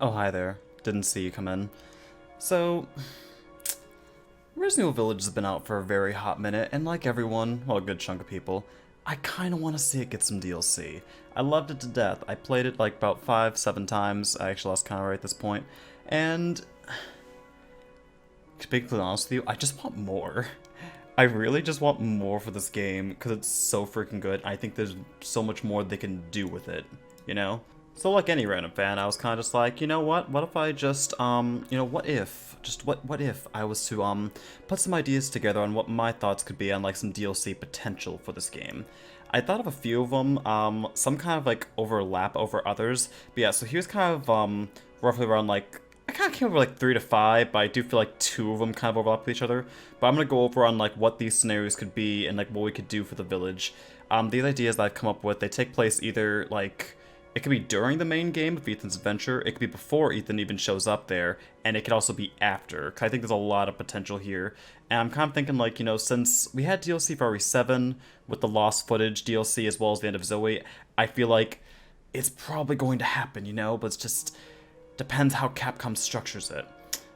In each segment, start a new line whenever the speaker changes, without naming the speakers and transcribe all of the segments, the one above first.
Oh, hi there. Didn't see you come in. So, Resident Evil Village has been out for a very hot minute, and like everyone, well, a good chunk of people, I kind of want to see it get some DLC. I loved it to death. I played it like about 5, 7 times. I actually lost count right at this point. And, to be completely honest with you, I just want more. I really just want more for this game, because it's so freaking good. I think there's so much more they can do with it, you know? So like any random fan, I was kind of just like, you know what? What if I just, what if? Just what if I was to, put some ideas together on what my thoughts could be on, like, some DLC potential for this game. I thought of a few of them, some kind of, like, overlap over others. But yeah, so here's kind of, roughly around, like, I kind of came over, like, 3 to 5, but I do feel like 2 of them kind of overlap with each other. But I'm gonna go over on, like, what these scenarios could be and, like, what we could do for the village. These ideas that I've come up with, they take place either, like, it could be during the main game of Ethan's adventure, it could be before Ethan even shows up there, and it could also be after, 'cause I think there's a lot of potential here. And I'm kind of thinking, like, you know, since we had DLC for RE7, with the lost footage DLC as well as the end of Zoe, I feel like it's probably going to happen, you know, but it's just depends how Capcom structures it.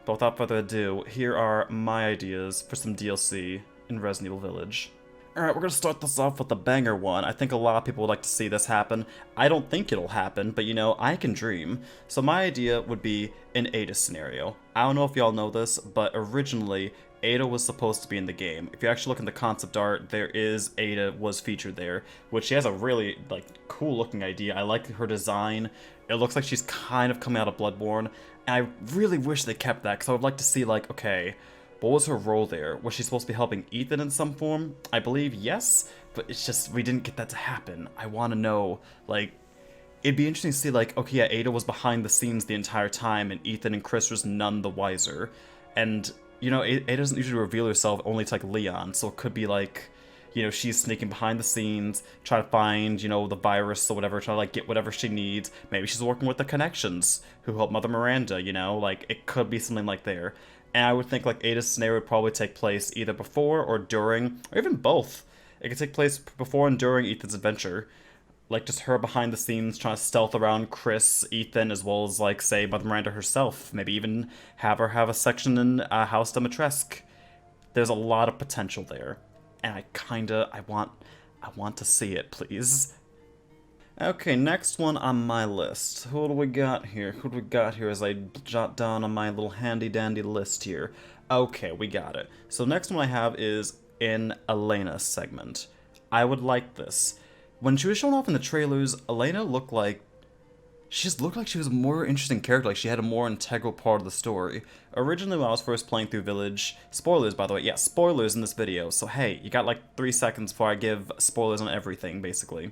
But without further ado, here are my ideas for some DLC in Resident Evil Village. Alright, we're gonna start this off with a banger one. I think a lot of people would like to see this happen. I don't think it'll happen, but you know, I can dream. So my idea would be an Ada scenario. I don't know if y'all know this, but originally, Ada was supposed to be in the game. If you actually look in the concept art, there is Ada was featured there, which she has a really, like, cool looking idea. I like her design. It looks like she's kind of coming out of Bloodborne, and I really wish they kept that, because I would like to see, like, okay, what was her role there? Was she supposed to be helping Ethan in some form? I believe yes, but it's just, we didn't get that to happen. I want to know, like, it'd be interesting to see, like, okay, yeah, Ada was behind the scenes the entire time, and Ethan and Chris was none the wiser. And, you know, Ada doesn't usually reveal herself only to, like, Leon, so it could be, like, you know, she's sneaking behind the scenes, trying to find, you know, the virus or whatever, trying to, like, get whatever she needs. Maybe she's working with the connections who help Mother Miranda, you know? Like, it could be something like there. And I would think, like, Ada's scenario would probably take place either before or during, or even both. It could take place before and during Ethan's adventure. Like, just her behind the scenes trying to stealth around Chris, Ethan, as well as, like, say, Mother Miranda herself. Maybe even have her have a section in House Dimitrescu. There's a lot of potential there. And I want to see it, please. Okay, next one on my list. Who do we got here? Who do we got here as I jot down on my little handy-dandy list here? Okay, we got it. So next one I have is an Elena segment. I would like this. When she was shown off in the trailers, Elena looked like... She just looked like she was a more interesting character, like she had a more integral part of the story. Originally, when I was first playing through Village... Spoilers, by the way. Yeah, spoilers in this video. So hey, you got like 3 seconds before I give spoilers on everything, basically.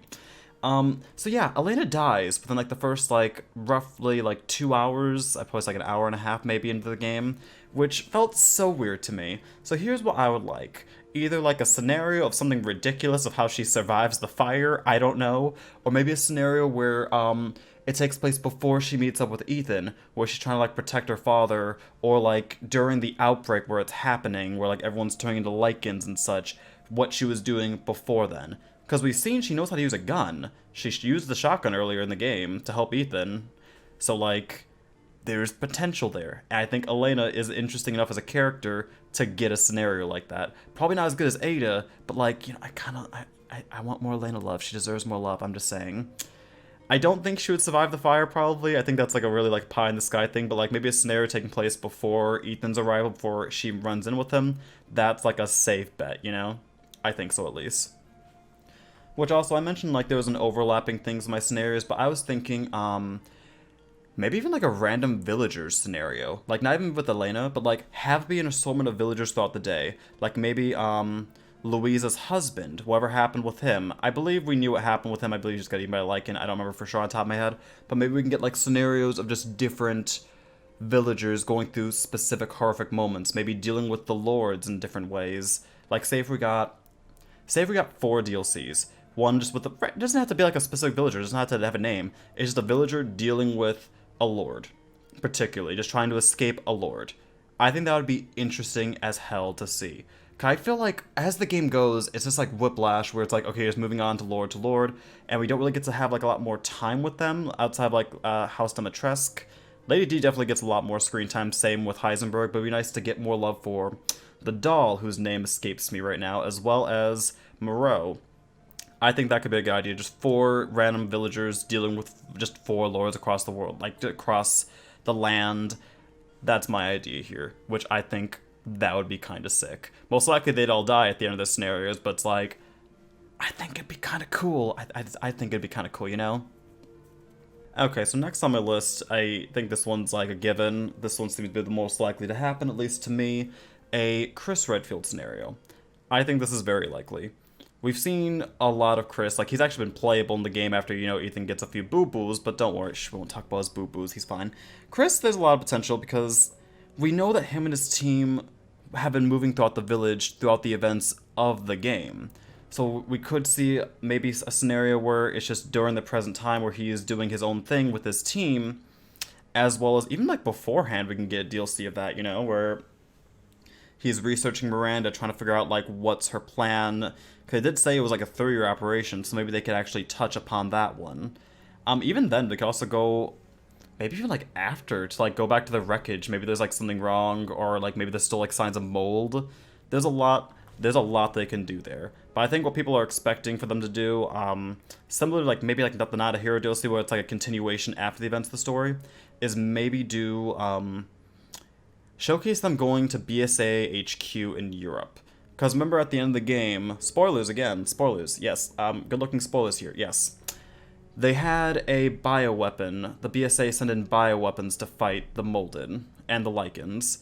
So yeah, Elena dies within, like, the first, like, roughly, like, 2 hours, I suppose, like, an hour and a half maybe into the game, which felt so weird to me. So here's what I would like. Either, like, a scenario of something ridiculous of how she survives the fire, I don't know, or maybe a scenario where, it takes place before she meets up with Ethan, where she's trying to, like, protect her father, or, like, during the outbreak where it's happening, where, like, everyone's turning into lichens and such, what she was doing before then. Because we've seen she knows how to use a gun. She used the shotgun earlier in the game to help Ethan. So, like, there's potential there. And I think Elena is interesting enough as a character to get a scenario like that. Probably not as good as Ada, but, like, you know, I want more Elena love. She deserves more love, I'm just saying. I don't think she would survive the fire, probably. I think that's, like, a really, like, pie-in-the-sky thing, but, like, maybe a scenario taking place before Ethan's arrival, before she runs in with him. That's, like, a safe bet, you know? I think so, at least. Which also, I mentioned, like, there was an overlapping things in my scenarios, but I was thinking, maybe even, like, a random villagers scenario. Like, not even with Elena, but, like, have be an assortment of villagers throughout the day. Like, maybe, Louisa's husband, whatever happened with him. I believe we knew what happened with him. I believe he just got eaten by a lichen. I don't remember for sure on top of my head. But maybe we can get, like, scenarios of just different villagers going through specific horrific moments. Maybe dealing with the lords in different ways. Like, say if we got 4 DLCs. One just with the... It doesn't have to be like a specific villager. It doesn't have to have a name. It's just a villager dealing with a lord. Particularly. Just trying to escape a lord. I think that would be interesting as hell to see. I feel like as the game goes, it's just like Whiplash, where it's like, okay, just moving on to Lord, and we don't really get to have like a lot more time with them outside of like House Dimitrescu, Lady D definitely gets a lot more screen time, same with Heisenberg, but it'd be nice to get more love for the doll, whose name escapes me right now, as well as Moreau. I think that could be a good idea. Just 4 random villagers dealing with just 4 lords across the world, like across the land. That's my idea here, which I think that would be kind of sick. Most likely they'd all die at the end of the scenarios, but it's like, I think it'd be kind of cool. I think it'd be kind of cool, you know? Okay, so next on my list, I think this one's like a given. This one seems to be the most likely to happen, at least to me. A Chris Redfield scenario. I think this is very likely. We've seen a lot of Chris, like he's actually been playable in the game after, you know, Ethan gets a few boo-boos, but don't worry, we won't talk about his boo-boos, he's fine. Chris, there's a lot of potential because we know that him and his team have been moving throughout the village throughout the events of the game. So we could see maybe a scenario where it's just during the present time where he is doing his own thing with his team, as well as even like beforehand we can get a DLC of that, you know, where he's researching Miranda, trying to figure out like what's her plan. Because it did say it was like a 3-year operation, so maybe they could actually touch upon that one. Even then, they could also go, maybe even like after, to like go back to the wreckage. Maybe there's like something wrong, or like maybe there's still like signs of mold. There's a lot they can do there. But I think what people are expecting for them to do, similar to like maybe like the Not a Hero DLC, where it's like a continuation after the events of the story, is maybe do showcase them going to BSA HQ in Europe. Because remember at the end of the game, spoilers again, spoilers, yes, good looking spoilers here, yes. They had a bioweapon, the BSA sent in bioweapons to fight the Molded and the Lycans.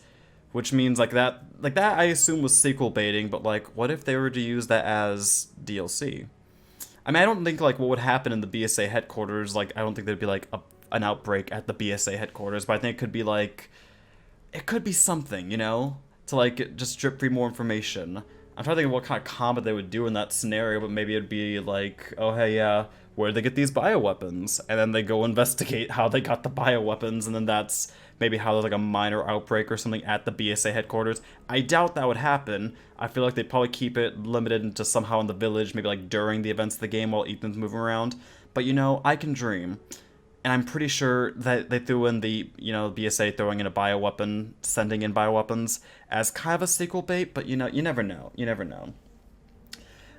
Which means like that I assume was sequel baiting, but like what if they were to use that as DLC? I mean, I don't think like what would happen in the BSA headquarters, like I don't think there'd be like an outbreak at the BSA headquarters, but I think it could be like, it could be something, you know? To like just drip feed more information. I'm trying to think of what kind of combat they would do in that scenario, but maybe it'd be like, oh hey, yeah, where'd they get these bioweapons? And then they go investigate how they got the bioweapons, and then that's maybe how there's like a minor outbreak or something at the BSA headquarters. I doubt that would happen. I feel like they'd probably keep it limited into somehow in the village, maybe like during the events of the game while Ethan's moving around. But you know, I can dream. And I'm pretty sure that they threw in the, you know, BSA throwing in a bioweapon, sending in bioweapons as kind of a sequel bait, but you know, you never know. You never know.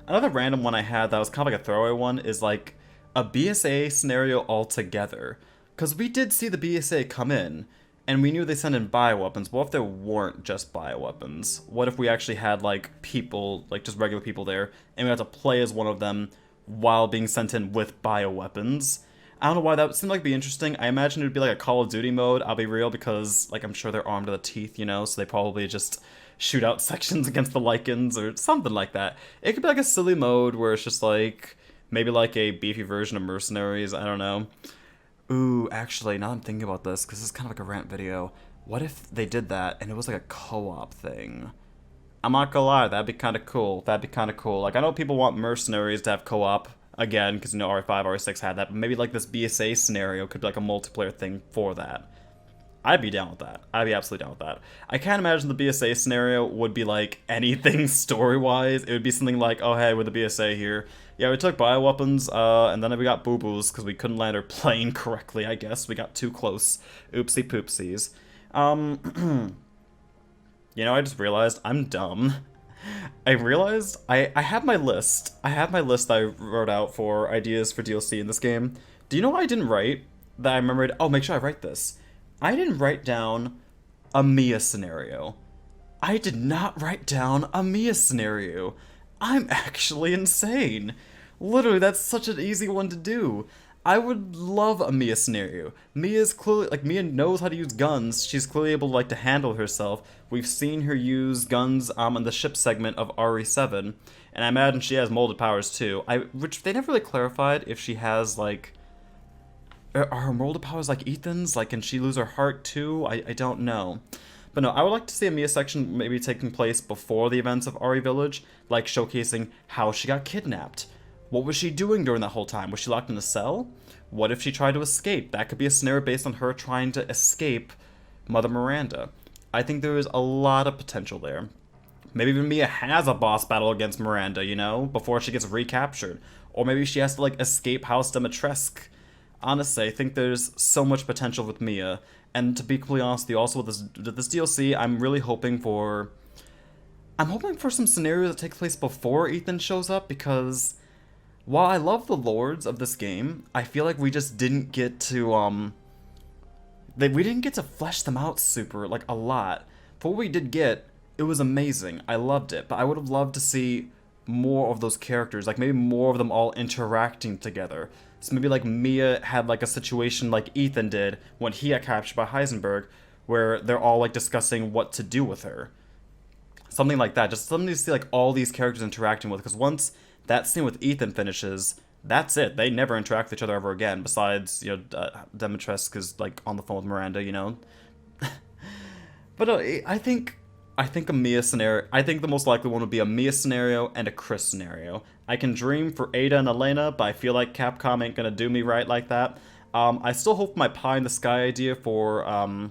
Another random one I had that was kind of like a throwaway one is like a BSA scenario altogether. Because we did see the BSA come in, and we knew they sent in bioweapons. What if there weren't just bioweapons? What if we actually had like people, like just regular people there, and we had to play as one of them while being sent in with bioweapons? I don't know why that seemed like it'd be interesting. I imagine it would be like a Call of Duty mode, I'll be real, because like I'm sure they're armed to the teeth, you know, so they probably just shoot out sections against the Lycans or something like that. It could be like a silly mode where it's just like, maybe like a beefy version of Mercenaries, I don't know. Ooh, actually, now I'm thinking about this, because this is kind of like a rant video, what if they did that and it was like a co-op thing? I'm not gonna lie, that'd be kind of cool. That'd be kind of cool. Like, I know people want Mercenaries to have co-op, again, because, you know, RE5, RE6 had that, but maybe, like, this BSA scenario could be, like, a multiplayer thing for that. I'd be down with that. I'd be absolutely down with that. I can't imagine the BSA scenario would be, like, anything story-wise. It would be something like, oh, hey, we're the BSA here. Yeah, we took bioweapons, and then we got boo-boos, because we couldn't land our plane correctly, I guess. We got too close. Oopsie-poopsies. You know, I just realized I'm dumb. I realized I have my list. I have my list that I wrote out for ideas for DLC in this game. Do you know what I didn't write? That I remembered. Oh, make sure I write this. I didn't write down a Mia scenario. I did not write down a Mia scenario. I'm actually insane. Literally, that's such an easy one to do. I would love a Mia scenario. Mia's clearly, like, Mia knows how to use guns. She's clearly able, like, to handle herself. We've seen her use guns in the ship segment of RE7, and I imagine she has molded powers too. Which they never really clarified if she has, like, are her molded powers like Ethan's? Like, can she lose her heart too? I don't know. But no, I would like to see a Mia section maybe taking place before the events of RE Village, like showcasing how she got kidnapped. What was she doing during that whole time? Was she locked in a cell? What if she tried to escape? That could be a scenario based on her trying to escape Mother Miranda. I think there is a lot of potential there. Maybe even Mia has a boss battle against Miranda, you know, before she gets recaptured. Or maybe she has to, like, escape House Dimitrescu. Honestly, I think there's so much potential with Mia. And to be completely honest with you, also with this DLC, I'm really hoping for... I'm hoping for some scenarios that take place before Ethan shows up, because while I love the lords of this game, I feel like we just didn't get to, we didn't get to flesh them out super, like, a lot. For what we did get, it was amazing. I loved it, but I would have loved to see more of those characters, like maybe more of them all interacting together. So maybe like Mia had like a situation like Ethan did when he got captured by Heisenberg, where they're all like discussing what to do with her. Something like that, just something to see like all these characters interacting with, because once that scene with Ethan finishes, that's it. They never interact with each other ever again, besides, you know, Demetrescu's like on the phone with Miranda, you know. But I think a Mia scenario. I think the most likely one would be a Mia scenario and a Chris scenario. I can dream for Ada and Elena, but I feel like Capcom ain't gonna do me right like that. I still hope my pie in the sky idea for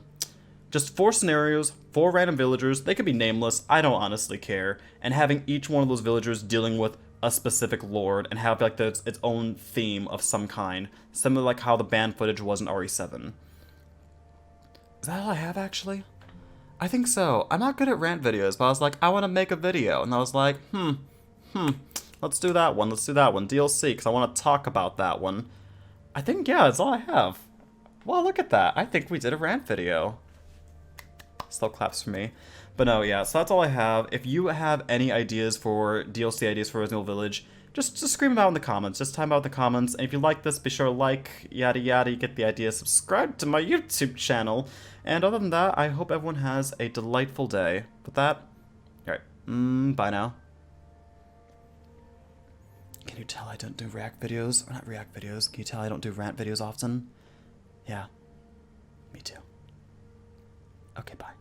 just 4 scenarios, 4 random villagers. They could be nameless. I don't honestly care. And having each one of those villagers dealing with a specific lord and have like its own theme of some kind, similar like how the band footage was in RE7. Is that all I have actually? I think so. I'm not good at rant videos, but I was like, I want to make a video. And I was like, let's do that one. Let's do that one. DLC, because I want to talk about that one. I think, yeah, that's all I have. Well, look at that. I think we did a rant video. Still claps for me. But no, yeah, so that's all I have. If you have any ideas for DLC ideas for Resident Evil Village, just scream them out in the comments. Just time out in the comments. And if you like this, be sure to like, yada yada, you get the idea. Subscribe to my YouTube channel. And other than that, I hope everyone has a delightful day. With that, alright, bye now. Can you tell I don't do react videos? Or not react videos. Can you tell I don't do rant videos often? Yeah, me too. Okay, bye.